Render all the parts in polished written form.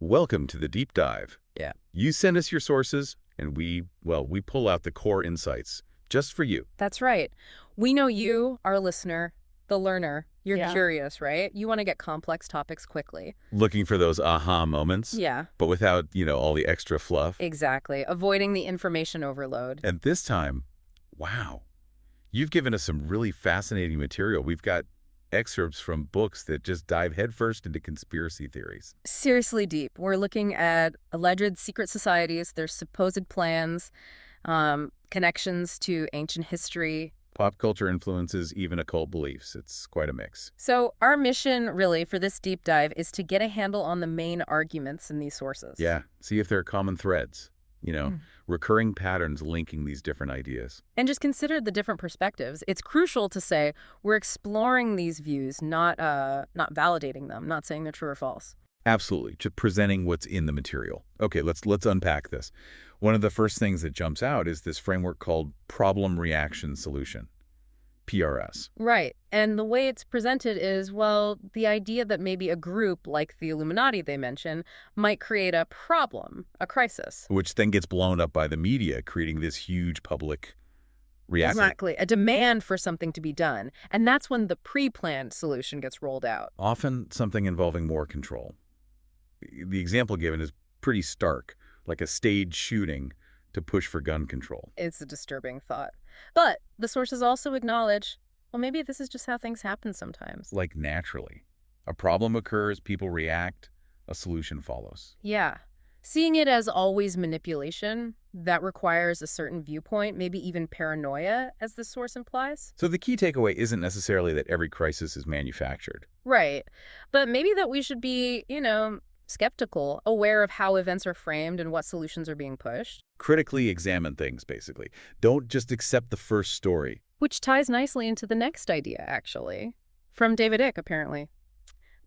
Welcome to the deep dive. Yeah. You send us your sources, and we pull out the core insights just for you. That's right. We know you, our listener, the learner. You're Yeah. curious, right? You want to get complex topics quickly. Looking for those aha moments, Yeah, but without, all the extra fluff. exactly. Avoiding the information overload. And this time, wow, you've given us some really fascinating material. We've got excerpts from books that just dive headfirst into conspiracy theories. Seriously deep. We're looking at alleged secret societies, their supposed plans, connections to ancient history. Pop culture influences, even occult beliefs. It's quite a mix. So our mission, really, for this deep dive is to get a handle on the main arguments in these sources. Yeah, see if there are common threads, recurring patterns linking these different ideas. And just consider the different perspectives. It's crucial to say we're exploring these views, not validating them, not saying they're true or false. Absolutely, just presenting what's in the material. Okay, let's unpack this. One of the first things that jumps out is this framework called problem reaction solution, PRS. Right. And the way it's presented is, well, the idea that maybe a group like the Illuminati they mention might create a problem, a crisis. Which then gets blown up by the media, creating this huge public reaction. Exactly. A demand for something to be done. And that's when the pre-planned solution gets rolled out. Often something involving more control. The example given is pretty stark, like a staged shooting to push for gun control. It's a disturbing thought. But the sources also acknowledge, well, maybe this is just how things happen sometimes. Like naturally. A problem occurs, people react, a solution follows. Yeah. Seeing it as always manipulation, that requires a certain viewpoint, maybe even paranoia, as the source implies. So the key takeaway isn't necessarily that every crisis is manufactured. Right. But maybe that we should be, skeptical, aware of how events are framed and what solutions are being pushed. Critically examine things, basically. Don't just accept the first story. Which ties nicely into the next idea, actually. From David Icke, apparently.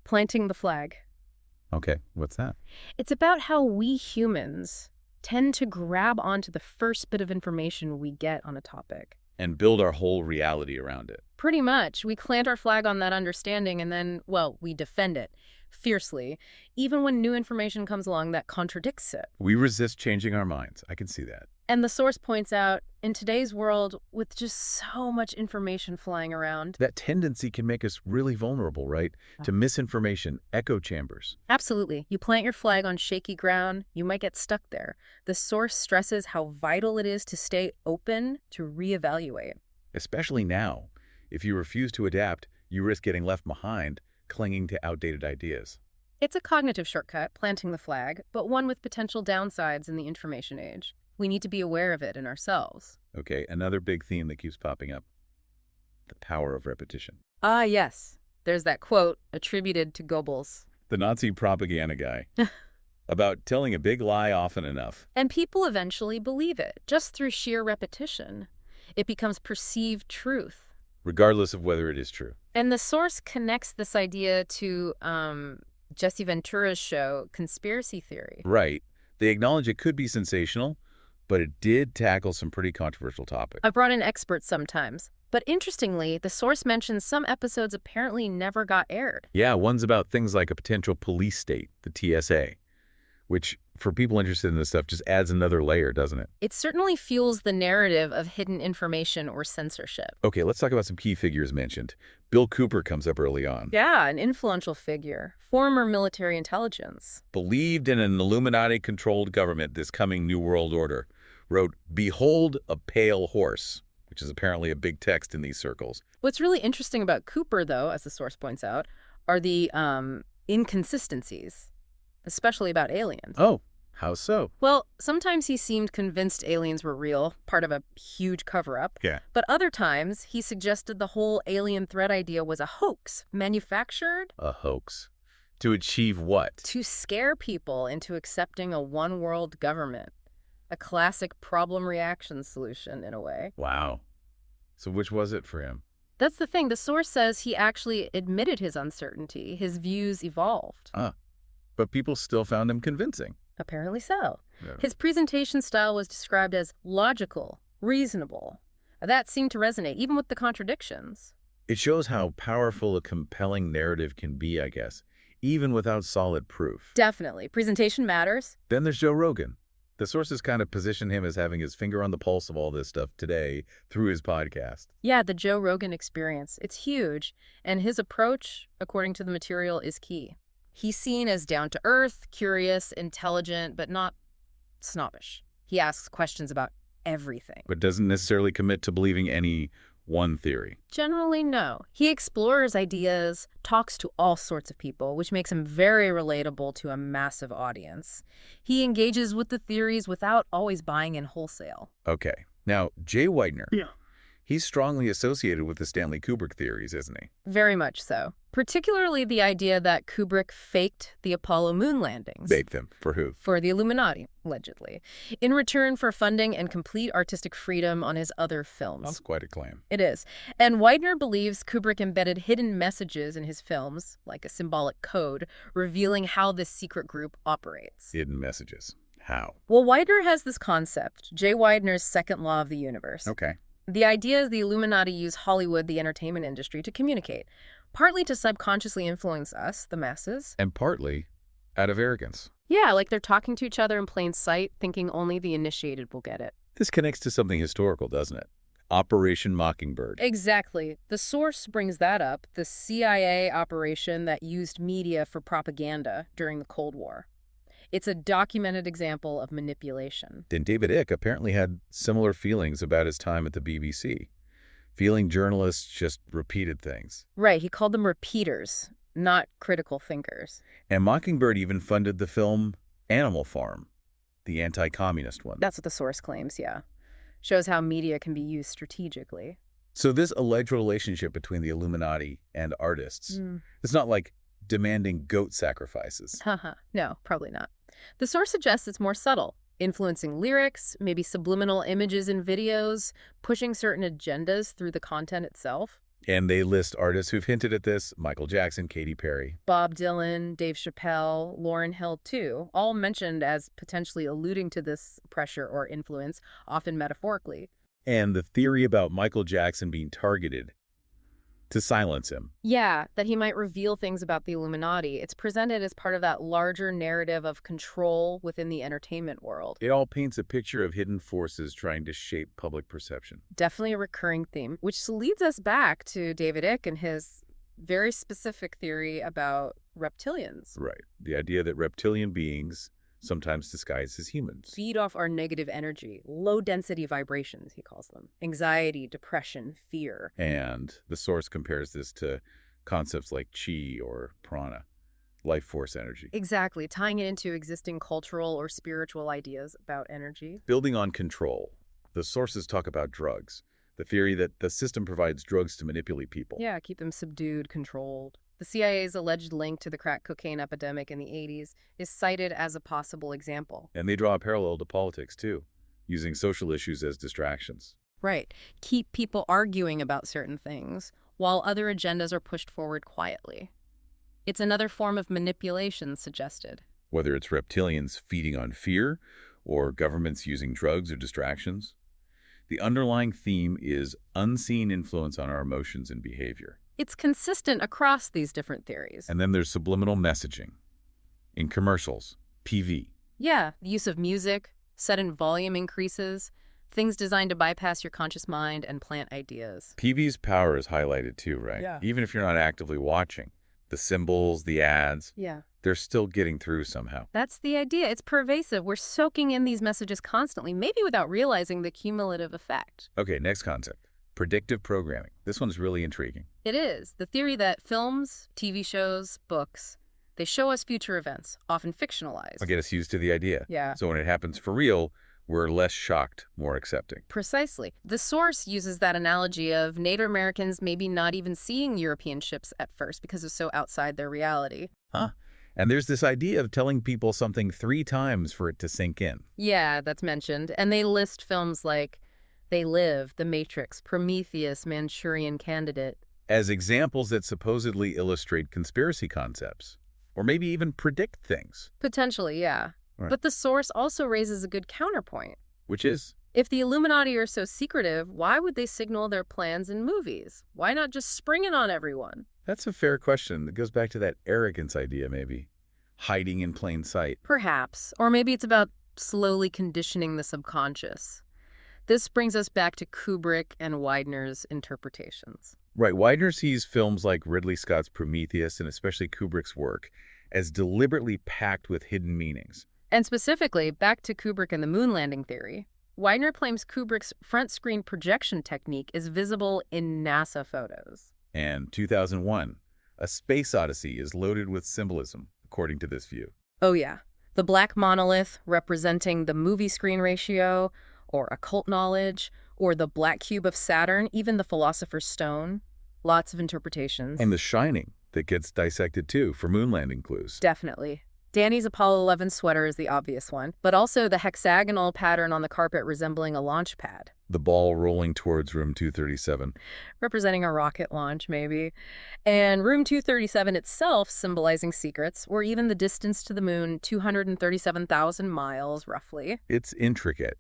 Planting the flag. Okay, what's that? It's about how we humans tend to grab onto the first bit of information we get on a topic. And build our whole reality around it. Pretty much. We plant our flag on that understanding and then, we defend it fiercely, even when new information comes along that contradicts it. We resist changing our minds. I can see that. And the source points out, in today's world, with just so much information flying around. That tendency can make us really vulnerable, right? To misinformation, echo chambers. Absolutely. You plant your flag on shaky ground, you might get stuck there. The source stresses how vital it is to stay open, to reevaluate. Especially now. If you refuse to adapt, you risk getting left behind, clinging to outdated ideas. It's a cognitive shortcut, planting the flag, but one with potential downsides in the information age. We need to be aware of it in ourselves. Okay, another big theme that keeps popping up. The power of repetition. Ah, yes. There's that quote attributed to Goebbels. The Nazi propaganda guy. About telling a big lie often enough. And people eventually believe it, just through sheer repetition. It becomes perceived truth. Regardless of whether it is true. And the source connects this idea to Jesse Ventura's show, Conspiracy Theory. Right. They acknowledge it could be sensational, but it did tackle some pretty controversial topics. I've brought in experts sometimes. But interestingly, the source mentions some episodes apparently never got aired. Yeah, one's about things like a potential police state, the TSA, which, for people interested in this stuff, just adds another layer, doesn't it? It certainly fuels the narrative of hidden information or censorship. Okay, let's talk about some key figures mentioned. Bill Cooper comes up early on. Yeah, an influential figure. Former military intelligence. Believed in an Illuminati-controlled government, this coming New World Order. Wrote, "Behold a pale horse," which is apparently a big text in these circles. What's really interesting about Cooper, though, as the source points out, are the inconsistencies, especially about aliens. Oh, how so? Well, sometimes he seemed convinced aliens were real, part of a huge cover-up. Yeah. But other times, he suggested the whole alien threat idea was a hoax, manufactured. A hoax. To achieve what? To scare people into accepting a one-world government. A classic problem reaction solution, in a way. Wow. So which was it for him? That's the thing. The source says he actually admitted his uncertainty. His views evolved. But people still found him convincing. Apparently so. Yeah. His presentation style was described as logical, reasonable. That seemed to resonate, even with the contradictions. It shows how powerful a compelling narrative can be, I guess. even without solid proof. Definitely. Presentation matters. Then there's Joe Rogan. The sources kind of position him as having his finger on the pulse of all this stuff today through his podcast. Yeah, the Joe Rogan experience. It's huge. And his approach, according to the material, is key. He's seen as down-to-earth, curious, intelligent, but not snobbish. He asks questions about everything. But doesn't necessarily commit to believing any one theory. Generally, no. He explores ideas, talks to all sorts of people, which makes him very relatable to a massive audience. He engages with the theories without always buying in wholesale. Okay. Now, Jay Weidner. Yeah. He's strongly associated with the Stanley Kubrick theories, isn't he? Very much so. Particularly the idea that Kubrick faked the Apollo moon landings. Faked them. For who? For the Illuminati, allegedly, in return for funding and complete artistic freedom on his other films. That's quite a claim. It is. And Weidner believes Kubrick embedded hidden messages in his films, like a symbolic code, revealing how this secret group operates. Hidden messages. How? Well, Weidner has this concept, Jay Weidner's second law of the universe. Okay. The idea is the Illuminati use Hollywood, the entertainment industry, to communicate, partly to subconsciously influence us, the masses. And partly out of arrogance. Yeah, like they're talking to each other in plain sight, thinking only the initiated will get it. This connects to something historical, doesn't it? Operation Mockingbird. Exactly. The source brings that up, the CIA operation that used media for propaganda during the Cold War. It's a documented example of manipulation. And David Icke apparently had similar feelings about his time at the BBC. Feeling journalists just repeated things. Right, he called them repeaters, not critical thinkers. And Mockingbird even funded the film Animal Farm, the anti-communist one. That's what the source claims, yeah. Shows how media can be used strategically. So this alleged relationship between the Illuminati and artists, it's not like demanding goat sacrifices. Haha, no, probably not. The source suggests it's more subtle, influencing lyrics, maybe subliminal images in videos, pushing certain agendas through the content itself. And they list artists who've hinted at this: Michael Jackson, Katy Perry, Bob Dylan, Dave Chappelle, Lauryn Hill too, all mentioned as potentially alluding to this pressure or influence, often metaphorically. And the theory about Michael Jackson being targeted to silence him. Yeah, that he might reveal things about the Illuminati. It's presented as part of that larger narrative of control within the entertainment world. It all paints a picture of hidden forces trying to shape public perception. Definitely a recurring theme, which leads us back to David Icke and his very specific theory about reptilians. Right. The idea that reptilian beings, sometimes disguised as humans, feed off our negative energy, low-density vibrations, he calls them. Anxiety, depression, fear. And the source compares this to concepts like chi or prana, life force energy. Exactly, tying it into existing cultural or spiritual ideas about energy. Building on control, the sources talk about drugs, the theory that the system provides drugs to manipulate people. Yeah, keep them subdued, controlled. The CIA's alleged link to the crack cocaine epidemic in the 80s is cited as a possible example. And they draw a parallel to politics, too, using social issues as distractions. Right. Keep people arguing about certain things, while other agendas are pushed forward quietly. It's another form of manipulation suggested. Whether it's reptilians feeding on fear, or governments using drugs or distractions, the underlying theme is unseen influence on our emotions and behavior. It's consistent across these different theories. And then there's subliminal messaging. In commercials, PV. Yeah, the use of music, sudden volume increases, things designed to bypass your conscious mind and plant ideas. PV's power is highlighted too, right? Yeah. Even if you're not actively watching. The symbols, the ads, yeah, they're still getting through somehow. That's the idea. It's pervasive. We're soaking in these messages constantly, maybe without realizing the cumulative effect. Okay, next concept. Predictive programming. This one's really intriguing. It is. The theory that films, TV shows, books, they show us future events, often fictionalized. I'll get us used to the idea. Yeah. So when it happens for real, we're less shocked, more accepting. Precisely. The source uses that analogy of Native Americans maybe not even seeing European ships at first because it's so outside their reality. Huh? And there's this idea of telling people something 3 times for it to sink in. Yeah, that's mentioned. And they list films like They Live, The Matrix, Prometheus, Manchurian Candidate as examples that supposedly illustrate conspiracy concepts, or maybe even predict things. Potentially, yeah. Right. But the source also raises a good counterpoint. Which is? If the Illuminati are so secretive, why would they signal their plans in movies? Why not just spring it on everyone? That's a fair question. That goes back to that arrogance idea, maybe. Hiding in plain sight. Perhaps. Or maybe it's about slowly conditioning the subconscious. This brings us back to Kubrick and Widener's interpretations. Right, Widener sees films like Ridley Scott's Prometheus and especially Kubrick's work as deliberately packed with hidden meanings. And specifically, back to Kubrick and the moon landing theory, Widener claims Kubrick's front screen projection technique is visible in NASA photos. And 2001, A Space Odyssey is loaded with symbolism, according to this view. Oh yeah, the black monolith representing the movie screen ratio, or occult knowledge, or the black cube of Saturn, even the Philosopher's Stone. Lots of interpretations. And The Shining, that gets dissected too, for moon landing clues. Definitely. Danny's Apollo 11 sweater is the obvious one, but also the hexagonal pattern on the carpet resembling a launch pad. The ball rolling towards room 237. Representing a rocket launch, maybe. And room 237 itself symbolizing secrets, or even the distance to the moon, 237,000 miles, roughly. It's intricate.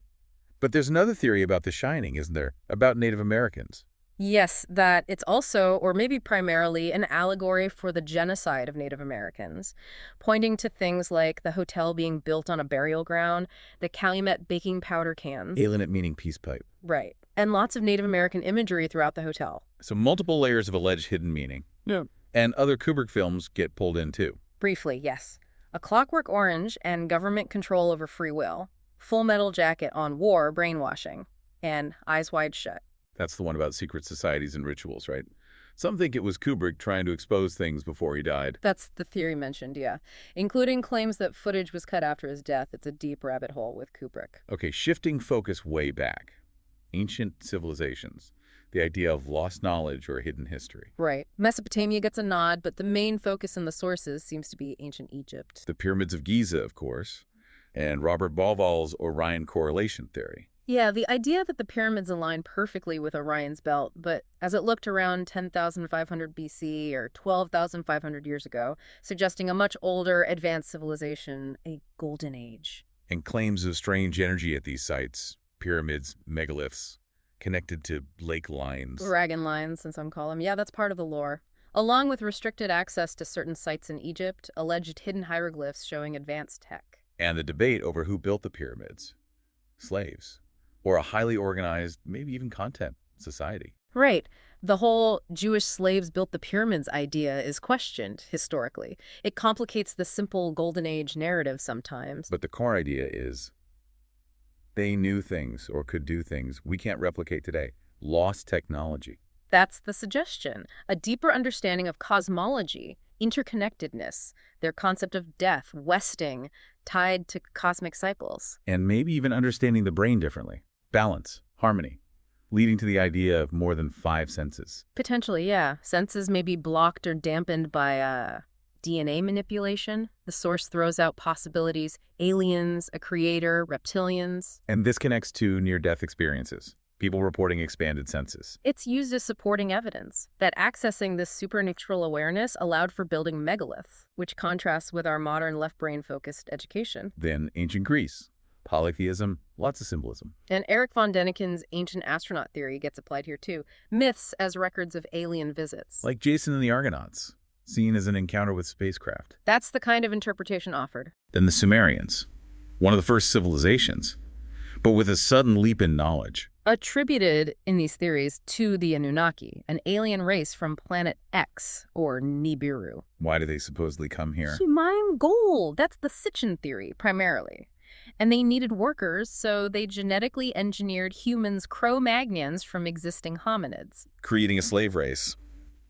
But there's another theory about The Shining, isn't there? About Native Americans. Yes, that it's also, or maybe primarily, an allegory for the genocide of Native Americans, pointing to things like the hotel being built on a burial ground, the Calumet baking powder cans. Alienate meaning peace pipe. Right. And lots of Native American imagery throughout the hotel. So multiple layers of alleged hidden meaning. Yeah. And other Kubrick films get pulled in too. Briefly, yes. A Clockwork Orange and government control over free will. Full Metal Jacket on war, brainwashing. And Eyes Wide Shut. That's the one about secret societies and rituals, right? Some think it was Kubrick trying to expose things before he died. That's the theory mentioned, yeah. Including claims that footage was cut after his death. It's a deep rabbit hole with Kubrick. Okay, shifting focus way back. Ancient civilizations. The idea of lost knowledge or hidden history. Right. Mesopotamia gets a nod, but the main focus in the sources seems to be ancient Egypt. The pyramids of Giza, of course, and Robert Bauval's Orion correlation theory. Yeah, the idea that the pyramids align perfectly with Orion's belt, but as it looked around 10,500 BC or 12,500 years ago, suggesting a much older, advanced civilization, a golden age. And claims of strange energy at these sites, pyramids, megaliths, connected to lake lines. Dragon lines, in some call them. Yeah, that's part of the lore. Along with restricted access to certain sites in Egypt, alleged hidden hieroglyphs showing advanced tech. And the debate over who built the pyramids. Slaves. Or a highly organized, maybe even content society. Right. The whole Jewish slaves built the pyramids idea is questioned historically. It complicates the simple Golden Age narrative sometimes. But the core idea is they knew things or could do things we can't replicate today. Lost technology. That's the suggestion. A deeper understanding of cosmology, interconnectedness, their concept of death, westing, tied to cosmic cycles. And maybe even understanding the brain differently. Balance, harmony, leading to the idea of more than 5 senses. Potentially, yeah. Senses may be blocked or dampened by DNA manipulation. The source throws out possibilities, aliens, a creator, reptilians. And this connects to near-death experiences, people reporting expanded senses. It's used as supporting evidence that accessing this supernatural awareness allowed for building megaliths, which contrasts with our modern left-brain-focused education. Then ancient Greece. Polytheism, lots of symbolism. And Erich von Däniken's ancient astronaut theory gets applied here too. Myths as records of alien visits. Like Jason and the Argonauts, seen as an encounter with spacecraft. That's the kind of interpretation offered. Then the Sumerians, one of the first civilizations, but with a sudden leap in knowledge. Attributed in these theories to the Anunnaki, an alien race from planet X, or Nibiru. Why do they supposedly come here? To mine gold. That's the Sitchin theory, primarily. And they needed workers, so they genetically engineered humans Cro-Magnons from existing hominids. Creating a slave race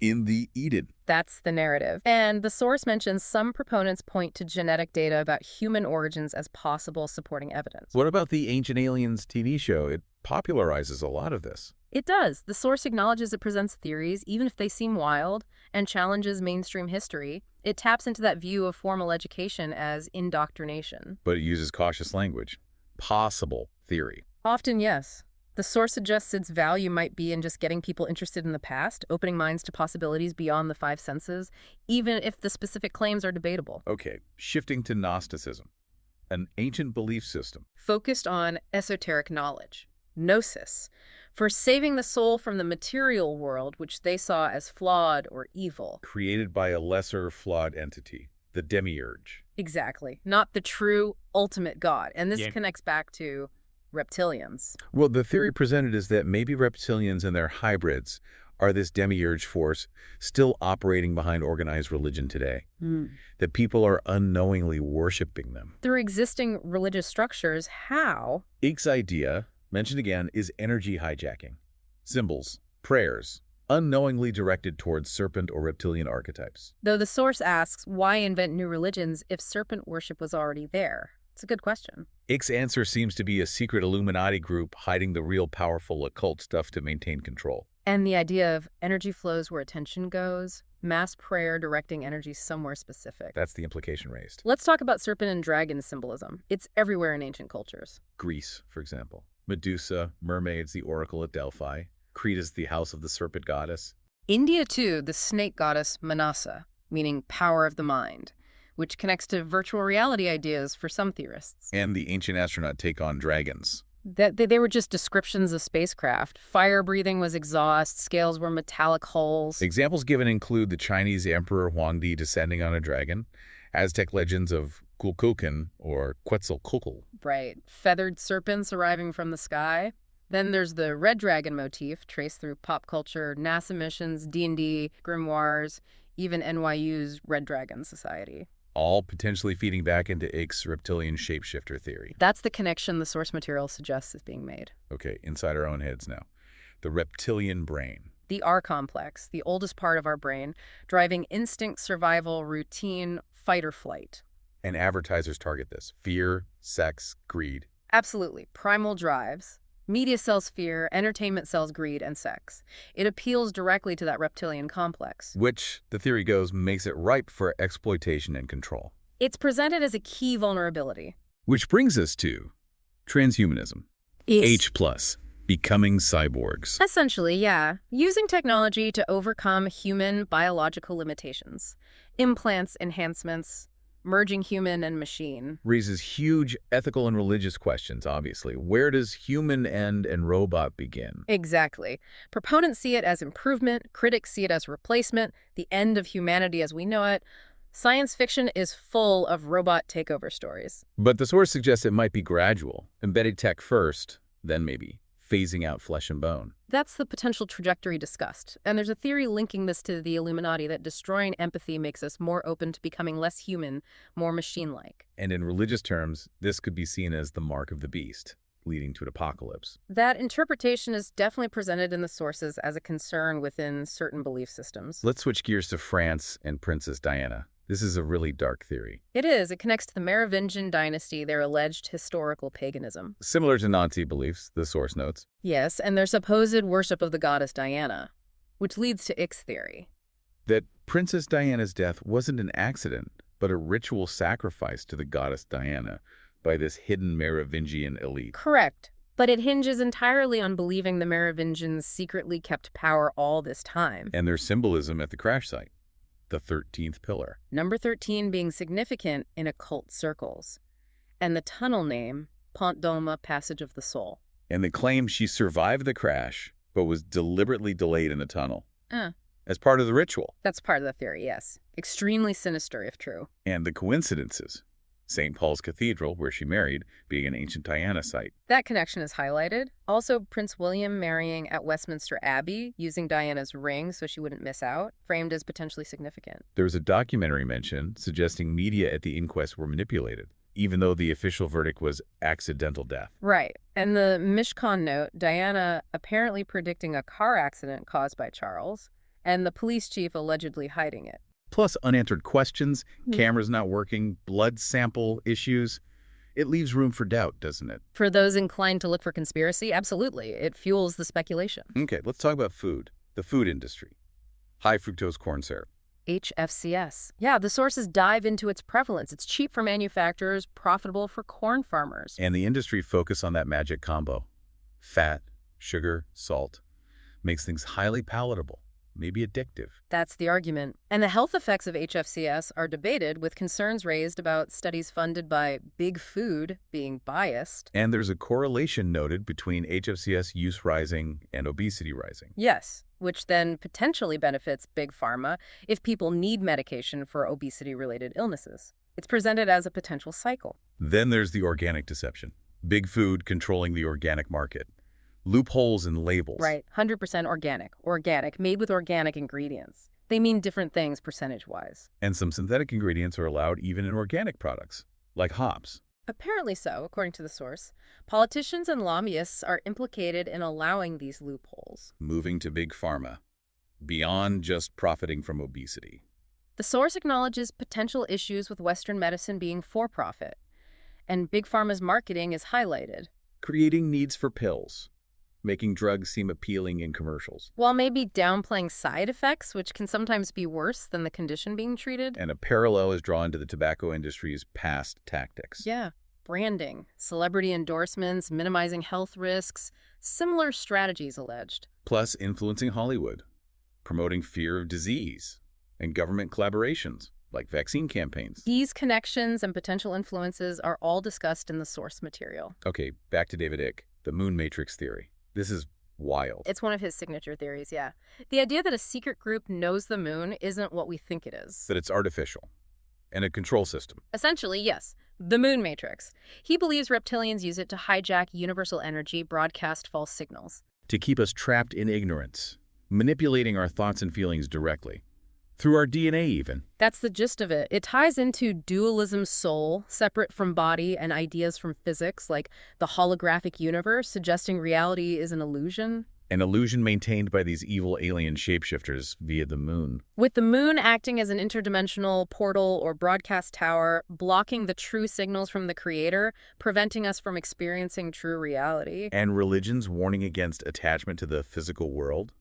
in the Eden. That's the narrative. And the source mentions some proponents point to genetic data about human origins as possible supporting evidence. What about the Ancient Aliens TV show? It popularizes a lot of this. It does. The source acknowledges it presents theories, even if they seem wild, and challenges mainstream history. It taps into that view of formal education as indoctrination. But it uses cautious language. Possible theory. Often, yes. The source suggests its value might be in just getting people interested in the past, opening minds to possibilities beyond the 5 senses, even if the specific claims are debatable. Okay, shifting to Gnosticism, an ancient belief system. Focused on esoteric knowledge. Gnosis. for saving the soul from the material world, which they saw as flawed or evil. Created by a lesser flawed entity, the demiurge. Exactly. Not the true, ultimate God. And this Yeah. connects back to reptilians. Well, the theory presented is that maybe reptilians and their hybrids are this demiurge force still operating behind organized religion today. That people are unknowingly worshiping them. Through existing religious structures, how? Ike's idea, mentioned again, is energy hijacking. Symbols, prayers, unknowingly directed towards serpent or reptilian archetypes. Though the source asks, why invent new religions if serpent worship was already there? It's a good question. Ike's answer seems to be a secret Illuminati group hiding the real powerful occult stuff to maintain control. And the idea of energy flows where attention goes, mass prayer directing energy somewhere specific. That's the implication raised. Let's talk about serpent and dragon symbolism. It's everywhere in ancient cultures. Greece, for example. Medusa, mermaids, the oracle at Delphi. Crete is the house of the serpent goddess. India, too, the snake goddess Manasa, meaning power of the mind, which connects to virtual reality ideas for some theorists. And the ancient astronaut take on dragons. That they were just descriptions of spacecraft. Fire breathing was exhaust, scales were metallic hulls. Examples given include the Chinese Emperor Huangdi descending on a dragon, Aztec legends of Kukulkan or Quetzalcoatl. Right. Feathered serpents arriving from the sky. Then there's the red dragon motif traced through pop culture, NASA missions, D&D, grimoires, even NYU's Red Dragon Society. All potentially feeding back into Ike's reptilian shapeshifter theory. That's the connection the source material suggests is being made. Okay, inside our own heads now. The reptilian brain. The R complex, the oldest part of our brain, driving instinct, survival, routine, fight or flight. And advertisers target this. Fear, sex, greed. Absolutely. Primal drives. Media sells fear, entertainment sells greed and sex. It appeals directly to that reptilian complex. Which, the theory goes, makes it ripe for exploitation and control. It's presented as a key vulnerability. Which brings us to transhumanism. H+, becoming cyborgs. Essentially, yeah. Using technology to overcome human biological limitations. Implants, enhancements, merging human and machine. Raises huge ethical and religious questions, obviously. Where does human end and robot begin? Exactly. Proponents see it as improvement, critics see it as replacement, the end of humanity as we know it. Science fiction is full of robot takeover stories. But the source suggests it might be gradual. Embedded tech first, then maybe phasing out flesh and bone. That's the potential trajectory discussed. And there's a theory linking this to the Illuminati that destroying empathy makes us more open to becoming less human, more machine-like. And in religious terms, this could be seen as the mark of the beast, leading to an apocalypse. That interpretation is definitely presented in the sources as a concern within certain belief systems. Let's switch gears to France and Princess Diana. This is a really dark theory. It is. It connects to the Merovingian dynasty, their alleged historical paganism. Similar to Nazi beliefs, the source notes. Yes, and their supposed worship of the goddess Diana, which leads to Ike's theory. That Princess Diana's death wasn't an accident, but a ritual sacrifice to the goddess Diana by this hidden Merovingian elite. Correct. But it hinges entirely on believing the Merovingians secretly kept power all this time. And their symbolism at the crash site. The 13th pillar. Number 13 being significant in occult circles. And the tunnel name, Pont Doma, Passage of the Soul. And the claim she survived the crash, but was deliberately delayed in the tunnel. As part of the ritual. That's part of the theory, yes. Extremely sinister, if true. And the coincidences. St. Paul's Cathedral, where she married, being an ancient Diana site. That connection is highlighted. Also, Prince William marrying at Westminster Abbey, using Diana's ring so she wouldn't miss out, framed as potentially significant. There was a documentary mention suggesting media at the inquest were manipulated, even though the official verdict was accidental death. Right. And the Mishkan note, Diana apparently predicting a car accident caused by Charles, and the police chief allegedly hiding it. Plus unanswered questions, cameras not working, blood sample issues. It leaves room for doubt, doesn't it? For those inclined to look for conspiracy, absolutely. It fuels the speculation. Okay, let's talk about food. The food industry. High fructose corn syrup. HFCS. Yeah, the sources dive into its prevalence. It's cheap for manufacturers, profitable for corn farmers. And the industry focus on that magic combo. Fat, sugar, salt. Makes things highly palatable. maybe addictive. That's the argument. And the health effects of HFCS are debated, with concerns raised about studies funded by Big Food being biased. And there's a correlation noted between HFCS use rising and obesity rising. Yes, which then potentially benefits Big Pharma if people need medication for obesity-related illnesses. It's presented as a potential cycle. Then there's the organic deception. Big Food controlling the organic market. Loopholes in labels. Right, 100% organic. Organic, made with organic ingredients. They mean different things percentage-wise. And some synthetic ingredients are allowed even in organic products, like hops. Apparently so, according to the source. Politicians and lobbyists are implicated in allowing these loopholes. Moving to Big Pharma, beyond just profiting from obesity. The source acknowledges potential issues with Western medicine being for-profit, and Big Pharma's marketing is highlighted. Creating needs for pills, making drugs seem appealing in commercials. While maybe downplaying side effects, which can sometimes be worse than the condition being treated. And a parallel is drawn to the tobacco industry's past tactics. Yeah. Branding, celebrity endorsements, minimizing health risks, similar strategies alleged. Plus influencing Hollywood, promoting fear of disease, and government collaborations, like vaccine campaigns. These connections and potential influences are all discussed in the source material. Okay, back to David Icke, the moon matrix theory. This is wild. It's one of his signature theories, yeah. The idea that a secret group knows the moon isn't what we think it is. That it's artificial and a control system. Essentially, yes. The moon matrix. He believes reptilians use it to hijack universal energy, broadcast false signals. To keep us trapped in ignorance, manipulating our thoughts and feelings directly. Through our DNA even. That's the gist of it. It ties into dualism soul, separate from body, and ideas from physics, like the holographic universe, suggesting reality is an illusion. An illusion maintained by these evil alien shapeshifters via the moon. With the moon acting as an interdimensional portal or broadcast tower, blocking the true signals from the creator, preventing us from experiencing true reality. And religions warning against attachment to the physical world.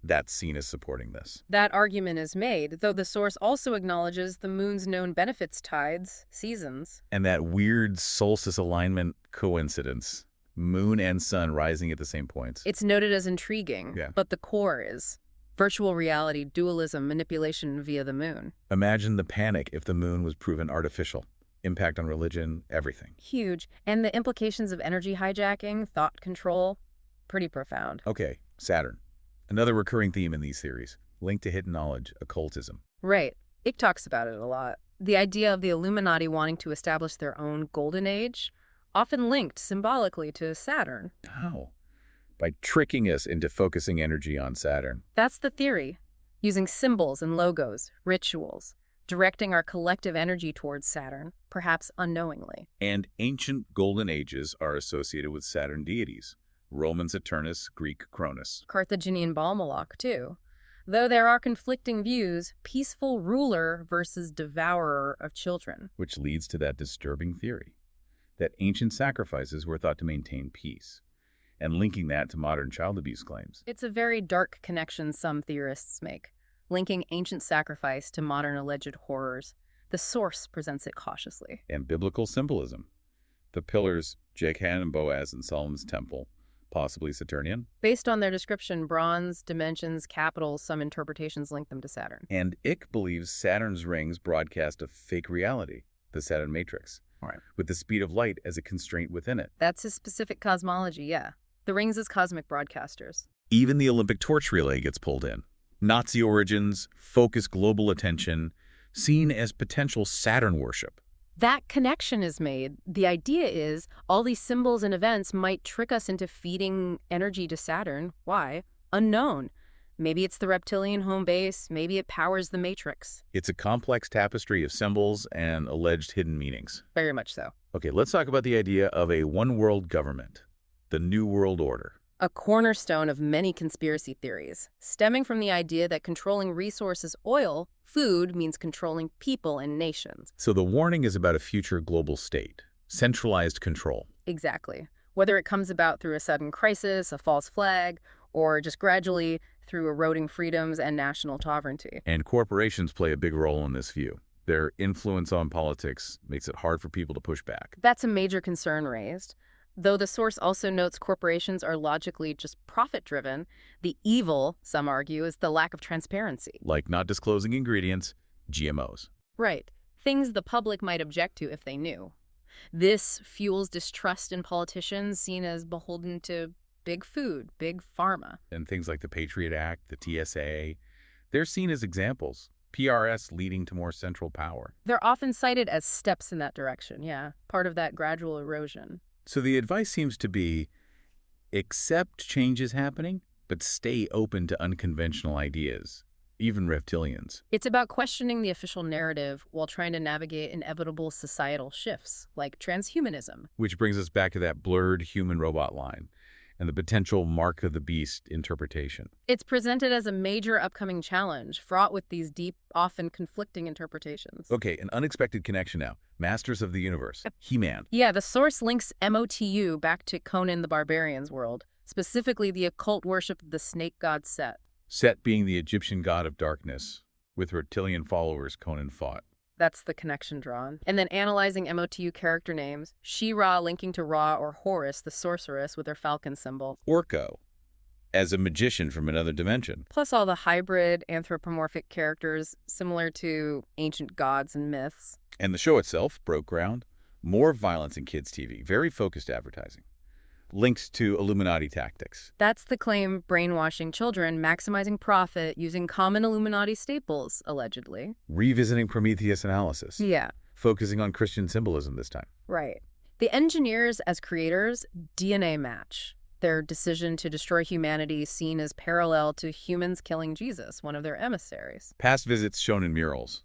That's seen as supporting this. That argument is made, though the source also acknowledges the moon's known benefits, tides, seasons. And that weird solstice alignment coincidence. Moon and sun rising at the same points. It's noted as intriguing, but the core is virtual reality, dualism, manipulation via the moon. Imagine the panic if the moon was proven artificial. Impact on religion, everything. Huge. And the implications of energy hijacking, thought control, pretty profound. Okay, Saturn. Another recurring theme in these theories, linked to hidden knowledge, occultism. Right. Icke talks about it a lot. The idea of the Illuminati wanting to establish their own golden age, often linked symbolically to Saturn. How? By tricking us into focusing energy on Saturn. That's the theory. Using symbols and logos, rituals, directing our collective energy towards Saturn, perhaps unknowingly. And ancient golden ages are associated with Saturn deities. Roman Saturnus, Greek Cronus. Carthaginian Baal Moloch, too. Though there are conflicting views, peaceful ruler versus devourer of children. Which leads to that disturbing theory, that ancient sacrifices were thought to maintain peace, and linking that to modern child abuse claims. It's a very dark connection some theorists make, linking ancient sacrifice to modern alleged horrors. The source presents it cautiously. And biblical symbolism. The pillars, Jachan and Boaz in Solomon's temple, possibly Saturnian. Based on their description, bronze, dimensions, capitals, some interpretations link them to Saturn. And Icke believes Saturn's rings broadcast a fake reality, the Saturn matrix, with the speed of light as a constraint within it. That's his specific cosmology, yeah. The rings as cosmic broadcasters. Even the Olympic torch relay gets pulled in. Nazi origins, focused global attention, seen as potential Saturn worship. That connection is made. The idea is all these symbols and events might trick us into feeding energy to Saturn. Why? Unknown. Maybe it's the reptilian home base. Maybe it powers the matrix. It's a complex tapestry of symbols and alleged hidden meanings. Very much so. Okay, let's talk about the idea of a one-world government, the New World Order. A cornerstone of many conspiracy theories, stemming from the idea that controlling resources, oil, food, means controlling people and nations. So the warning is about a future global state, centralized control. Exactly. Whether it comes about through a sudden crisis, a false flag, or just gradually through eroding freedoms and national sovereignty. And corporations play a big role in this view. Their influence on politics makes it hard for people to push back. That's a major concern raised. Though the source also notes corporations are logically just profit-driven, the evil, some argue, is the lack of transparency. Like not disclosing ingredients, GMOs. Right. Things the public might object to if they knew. This fuels distrust in politicians seen as beholden to big food, big pharma. And things like the Patriot Act, the TSA, they're seen as examples. PRS leading to more central power. They're often cited as steps in that direction, yeah, part of that gradual erosion. So the advice seems to be, accept changes happening, but stay open to unconventional ideas, even reptilians. It's about questioning the official narrative while trying to navigate inevitable societal shifts, like transhumanism. Which brings us back to that blurred human-robot line and the potential mark of the beast interpretation. It's presented as a major upcoming challenge, fraught with these deep, often conflicting interpretations. Okay, an unexpected connection now. Masters of the Universe, He-Man. Yeah, the source links MOTU back to Conan the Barbarian's world, specifically the occult worship of the snake god Set. Set being the Egyptian god of darkness. With reptilian followers, Conan fought. That's the connection drawn. And then analyzing MOTU character names, She-Ra linking to Ra or Horus, the sorceress, with her falcon symbol. Orko, as a magician from another dimension. Plus all the hybrid anthropomorphic characters similar to ancient gods and myths. And the show itself broke ground. More violence in kids' TV, very focused advertising. Links to Illuminati tactics. That's the claim, brainwashing children, maximizing profit, using common Illuminati staples, allegedly. Revisiting Prometheus analysis. Yeah. Focusing on Christian symbolism this time. Right. The engineers as creators, DNA match. Their decision to destroy humanity seen as parallel to humans killing Jesus, one of their emissaries. Past visits shown in murals.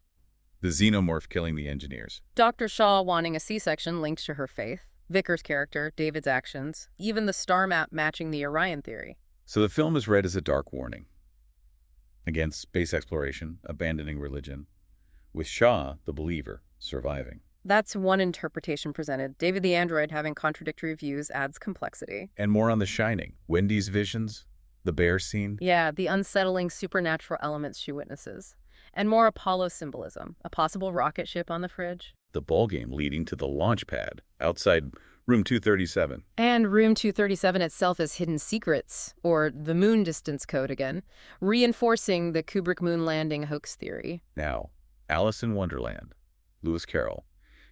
The xenomorph killing the engineers. Dr. Shaw wanting a C-section linked to her faith. Vickers' character, David's actions, even the star map matching the Orion theory. So the film is read as a dark warning against space exploration, abandoning religion, with Shaw, the believer, surviving. That's one interpretation presented. David the android having contradictory views adds complexity. And more on The Shining. Wendy's visions, the bear scene. Yeah, the unsettling supernatural elements she witnesses. And more Apollo symbolism, a possible rocket ship on the fridge. The ballgame leading to the launch pad outside room 237. And room 237 itself as hidden secrets, or the moon distance code again, reinforcing the Kubrick moon landing hoax theory. Now, Alice in Wonderland, Lewis Carroll,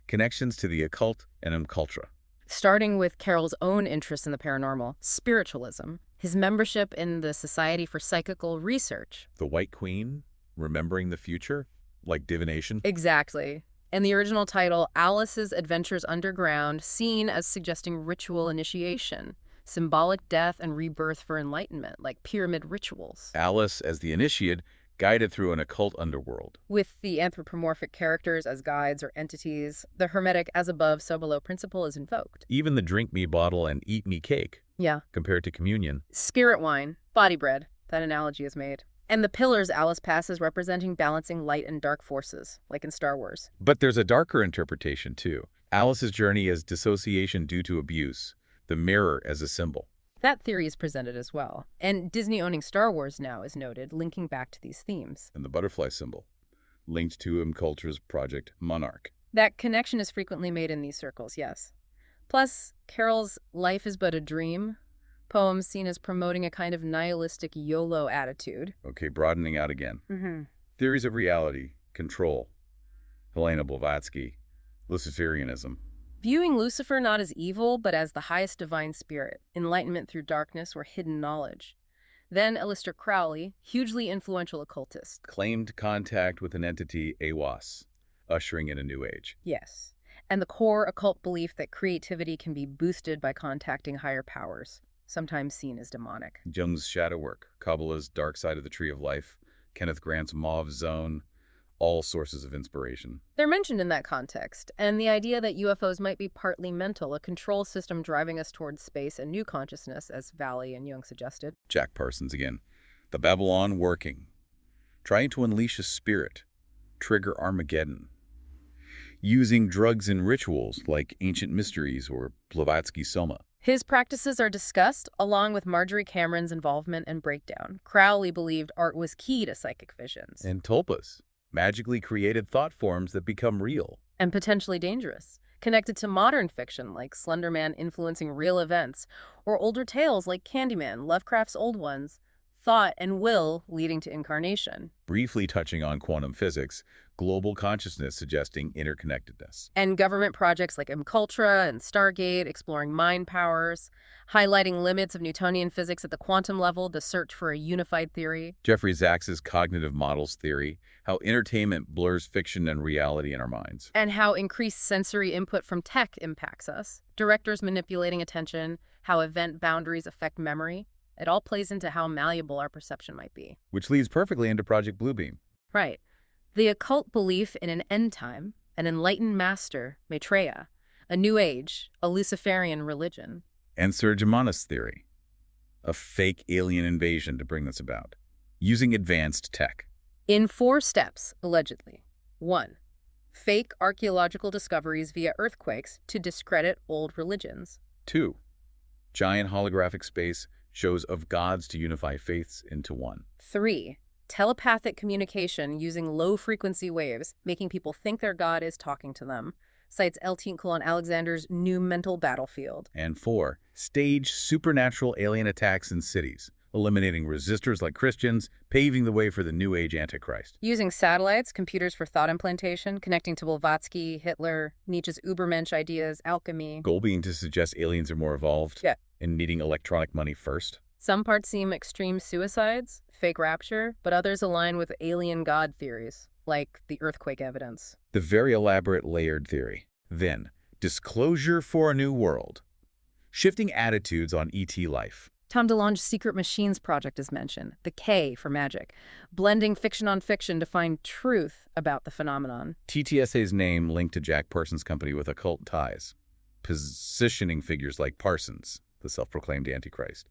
connections to the occult and occultra. Starting with Carroll's own interest in the paranormal, spiritualism, his membership in the Society for Psychical Research. The White Queen, remembering the future, like divination. Exactly. And the original title, Alice's Adventures Underground, seen as suggesting ritual initiation, symbolic death and rebirth for enlightenment, like pyramid rituals. Alice, as the initiate, guided through an occult underworld. With the anthropomorphic characters as guides or entities, the hermetic as above, so below principle is invoked. Even the drink me bottle and eat me cake, Yeah. compared to communion. Spirit wine, body bread, that analogy is made. And the pillars Alice passes representing balancing light and dark forces, like in Star Wars. But there's a darker interpretation, too. Alice's journey as dissociation due to abuse, the mirror as a symbol. That theory is presented as well. And Disney owning Star Wars now is noted, linking back to these themes. And the butterfly symbol, linked to Culture's Project Monarch. That connection is frequently made in these circles, yes. Plus, Carroll's Life is But a Dream poem seen as promoting a kind of nihilistic YOLO attitude. Okay, broadening out again. Theories of reality, control, Helena Blavatsky, Luciferianism. Viewing Lucifer not as evil, but as the highest divine spirit, enlightenment through darkness or hidden knowledge. Then Aleister Crowley, hugely influential occultist. Claimed contact with an entity, AWAS, ushering in a new age. Yes. And the core occult belief that creativity can be boosted by contacting higher powers, sometimes seen as demonic. Jung's shadow work, Kabbalah's Dark Side of the Tree of Life, Kenneth Grant's Mauve Zone, all sources of inspiration. They're mentioned in that context, and the idea that UFOs might be partly mental, a control system driving us towards space and new consciousness, as Valley and Jung suggested. Jack Parsons again. The Babylon working, trying to unleash a spirit, trigger Armageddon. Using drugs and rituals like Ancient Mysteries or Blavatsky Soma. His practices are discussed, along with Marjorie Cameron's involvement and breakdown. Crowley believed art was key to psychic visions. And tulpas, magically created thought forms that become real. And potentially dangerous. connected to modern fiction like Slender Man influencing real events, or older tales like Candyman, Lovecraft's old ones, thought and will leading to incarnation. Briefly touching on quantum physics, global consciousness suggesting interconnectedness. And government projects like Ultra and Stargate exploring mind powers, highlighting limits of Newtonian physics at the quantum level, the search for a unified theory. Jeffrey Sachs's cognitive models theory, how entertainment blurs fiction and reality in our minds. And how increased sensory input from tech impacts us. Directors manipulating attention, how event boundaries affect memory. It all plays into how malleable our perception might be. Which leads perfectly into Project Bluebeam. Right. The occult belief in an end time, an enlightened master, Maitreya, a new age, a Luciferian religion. And Sir Germanus theory, a fake alien invasion to bring this about, using advanced tech. In 4 steps, allegedly. 1. Fake archaeological discoveries via earthquakes to discredit old religions. 2. Giant holographic space shows of gods to unify faiths into one. 3. Telepathic communication using low-frequency waves, making people think their god is talking to them. Cites L. Tinkle Alexander's New Mental Battlefield. And 4. Stage supernatural alien attacks in cities, eliminating resistors like Christians, paving the way for the New Age Antichrist. Using satellites, computers for thought implantation, connecting to Blavatsky, Hitler, Nietzsche's Übermensch ideas, alchemy. Goal being to suggest aliens are more evolved and needing electronic money first. Some parts seem extreme suicides, fake rapture, but others align with alien god theories, like the earthquake evidence. The very elaborate layered theory. Then, disclosure for a new world. Shifting attitudes on ET life. Tom DeLonge's Secret Machines project is mentioned, the K for magic, blending fiction on fiction to find truth about the phenomenon. TTSA's name linked to Jack Parsons' company with occult ties, positioning figures like Parsons, the self-proclaimed Antichrist,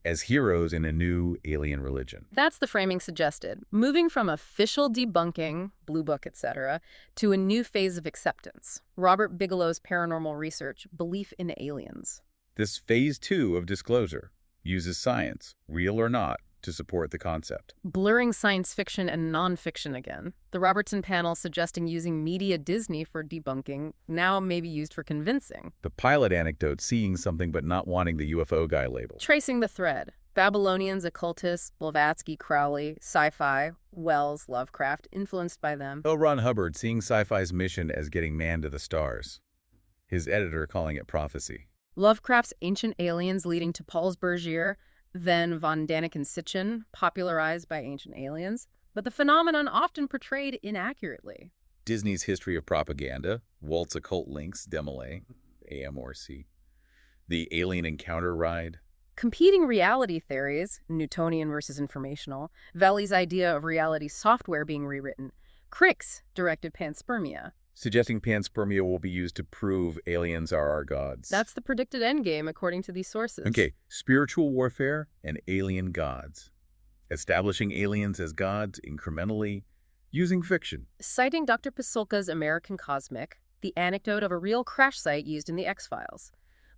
as heroes in a new alien religion. That's the framing suggested, moving from official debunking, Blue Book, etc., to a new phase of acceptance. Robert Bigelow's paranormal research, belief in aliens. This phase 2 of disclosure uses science, real or not, to support the concept. Blurring science fiction and nonfiction again. The Robertson panel suggesting using media Disney for debunking, now maybe used for convincing. The pilot anecdote seeing something but not wanting the UFO guy label. Tracing the thread. Babylonians, occultists, Blavatsky, Crowley, sci-fi, Wells, Lovecraft, influenced by them. L. Ron Hubbard seeing sci-fi's mission as getting man to the stars. His editor calling it prophecy. Lovecraft's Ancient Aliens leading to Paul's Bergier, then von Daniken Sitchin, popularized by Ancient Aliens, but the phenomenon often portrayed inaccurately. Disney's History of Propaganda, Walt's Occult Links, Demolay, AM or C. The Alien Encounter Ride. Competing reality theories, Newtonian versus informational, Valley's idea of reality software being rewritten, Crick's directed panspermia. Suggesting panspermia will be used to prove aliens are our gods. That's the predicted endgame, according to these sources. Okay, spiritual warfare and alien gods. Establishing aliens as gods incrementally, using fiction. Citing Dr. Pasulka's American Cosmic, the anecdote of a real crash site used in the X-Files.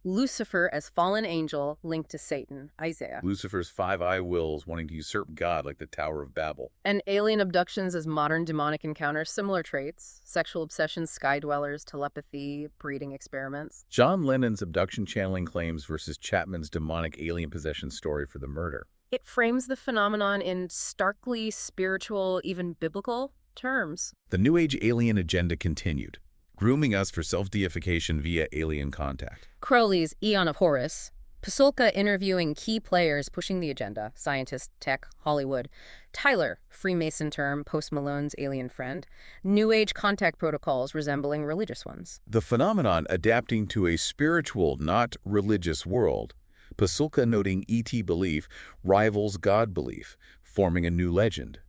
Lucifer as fallen angel linked to Satan, Isaiah. Lucifer's 5 wills wanting to usurp God like the Tower of Babel. And alien abductions as modern demonic encounters, similar traits, sexual obsessions, sky dwellers, telepathy, breeding experiments. John Lennon's abduction channeling claims versus Chapman's demonic alien possession story for the murder. It frames the phenomenon in starkly spiritual, even biblical terms. The New Age alien agenda continued, grooming us for self-deification via alien contact. Crowley's Eon of Horus, Pasulka interviewing key players pushing the agenda, scientists, tech, Hollywood. Tyler, Freemason term, Post Malone's alien friend. New Age contact protocols resembling religious ones. The phenomenon adapting to a spiritual, not religious world. Pasulka noting ET belief rivals God belief, forming a new legend.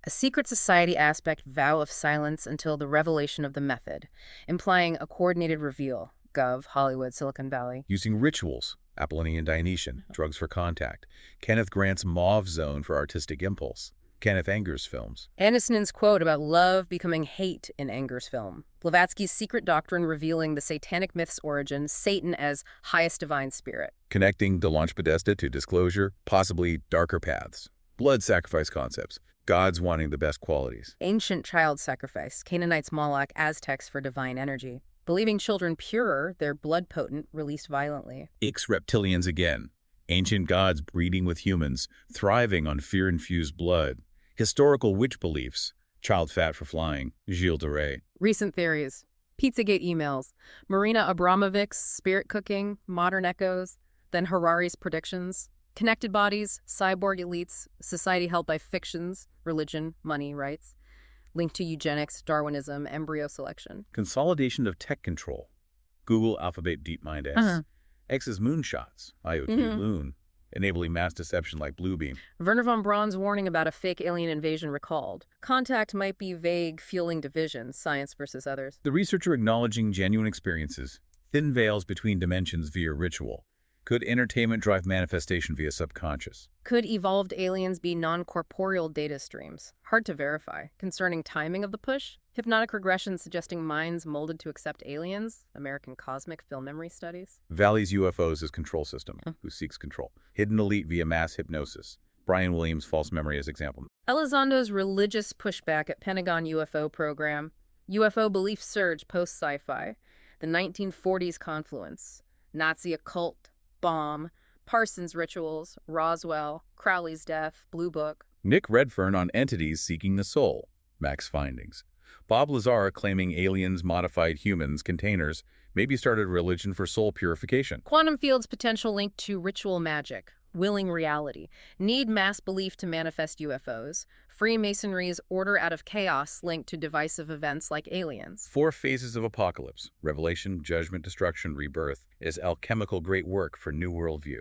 A secret society aspect, vow of silence until the revelation of the method, implying a coordinated reveal, Gov, Hollywood, Silicon Valley. Using rituals, Apollonian Dionysian, drugs for contact. Kenneth Grant's Mauve Zone for artistic impulse. Kenneth Anger's films. Anderson's quote about love becoming hate in Anger's film. Blavatsky's secret doctrine revealing the satanic myth's origin, Satan as highest divine spirit. Connecting DeLonge Podesta to disclosure, possibly darker paths. Blood sacrifice concepts. Gods wanting the best qualities. Ancient child sacrifice, Canaanites, Moloch, Aztecs for divine energy. Believing children pure, their blood potent, released violently. Reptilians again. Ancient gods breeding with humans, thriving on fear-infused blood. Historical witch beliefs. Child fat for flying. Gilles de Rais. Recent theories. Pizzagate emails. Marina Abramovic's spirit cooking, modern echoes. Then Harari's predictions. Connected bodies, cyborg elites, society held by fictions, religion, money, rights. Linked to eugenics, Darwinism, embryo selection. Consolidation of tech control. Google Alphabet DeepMind X. X's moonshots. IoT Loon. Enabling mass deception like Bluebeam. Werner von Braun's warning about a fake alien invasion recalled. Contact might be vague, fueling division, science versus others. The researcher acknowledging genuine experiences. Thin veils between dimensions via ritual. Could entertainment drive manifestation via subconscious? Could evolved aliens be non-corporeal data streams? Hard to verify. Concerning timing of the push? Hypnotic regression suggesting minds molded to accept aliens? American Cosmic Film Memory Studies? Valley's UFOs as control system, who seeks control. Hidden elite via mass hypnosis. Brian Williams' false memory as example. Elizondo's religious pushback at Pentagon UFO program. UFO belief surge post-sci-fi. The 1940s confluence. Nazi occult. Bomb, Parsons rituals, Roswell, Crowley's death, Blue Book. Nick Redfern on entities seeking the soul, Max findings. Bob Lazar claiming aliens, modified humans, containers, maybe started a religion for soul purification. Quantum fields potential linked to ritual magic, willing reality, need mass belief to manifest UFOs, Freemasonry's order out of chaos linked to divisive events like aliens. 4 phases of apocalypse, revelation, judgment, destruction, rebirth, is alchemical great work for new worldview.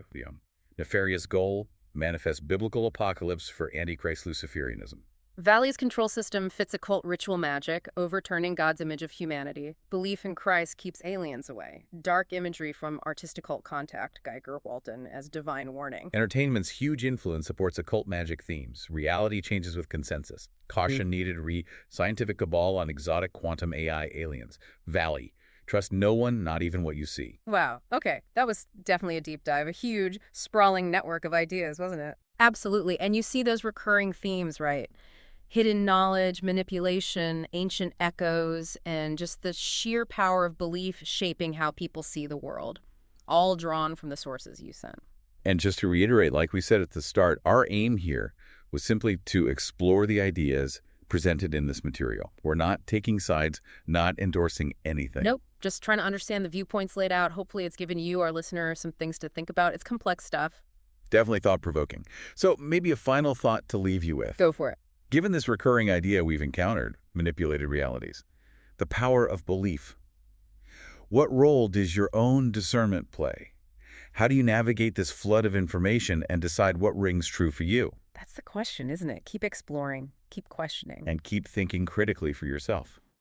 Nefarious goal, manifest biblical apocalypse for Antichrist Luciferianism. Valley's control system fits occult ritual magic, overturning God's image of humanity. Belief in Christ keeps aliens away. Dark imagery from artistic occult contact, Geiger, Walton, as divine warning. Entertainment's huge influence supports occult magic themes. Reality changes with consensus. Caution needed scientific cabal on exotic quantum AI aliens. Valley. Trust no one, not even what you see. Wow. Okay. That was definitely a deep dive. A huge, sprawling network of ideas, wasn't it? Absolutely. And you see those recurring themes, right? Hidden knowledge, manipulation, ancient echoes, and just the sheer power of belief shaping how people see the world, all drawn from the sources you sent. And just to reiterate, like we said at the start, our aim here was simply to explore the ideas presented in this material. We're not taking sides, not endorsing anything. Nope, just trying to understand the viewpoints laid out. Hopefully it's given you, our listener, some things to think about. It's complex stuff. Definitely thought-provoking. So maybe a final thought to leave you with. Go for it. Given this recurring idea we've encountered, manipulated realities, the power of belief, what role does your own discernment play? How do you navigate this flood of information and decide what rings true for you? That's the question, isn't it? Keep exploring, keep questioning. And keep thinking critically for yourself.